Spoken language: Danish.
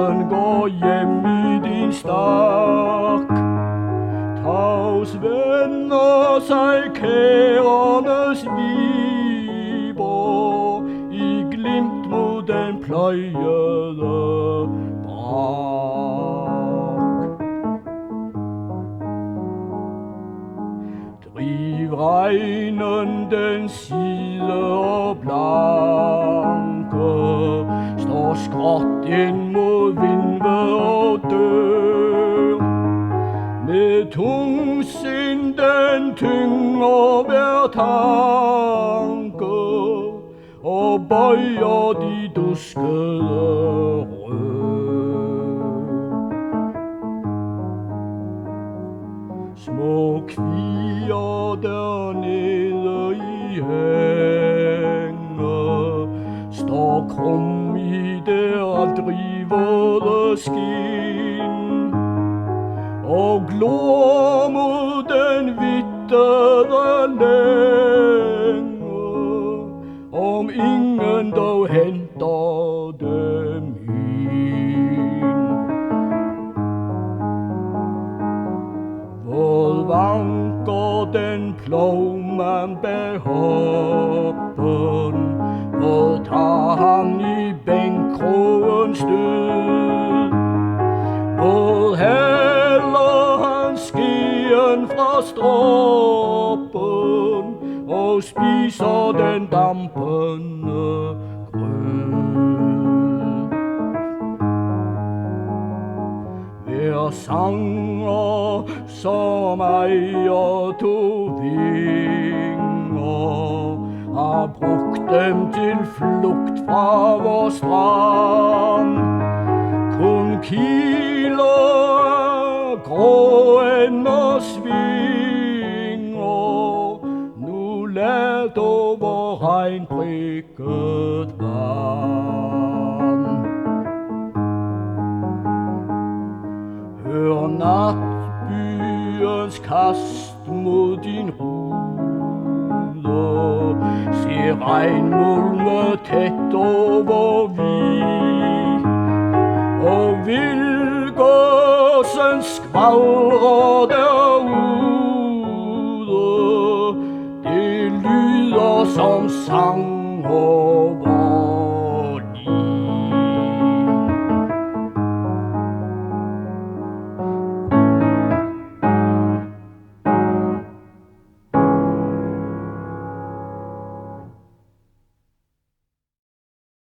Vinden går hjem i din stak. Tavs vender sig kærernes viber i glimt mod den pløjede brak. Driv regnen den side og blanke, står skråt ind mod vindved og dør. Med tungsind den tynger hver tanke, og bøjer de duskede rør. Små kvier dernede i hænge, står krum i der drivede skin, og glor mod den vittede længe, om ingen dog henter dem ind. Hvor vanker den plovmand bag hoppen, hvor tager han i bænkrogen stød, hvor hælder han skeen fra stroppen og spiser den dampende grød. Hver sanger som ejer to vinger har brugt dem til flugt fra vor strand. Kun kiler grå ender svinger, nu let over regnprikket vand. Hør natbyens kast mod din rude, se regnmulme tæt over vi, og vildgåsen skvaldrer derude. Det lyder som sang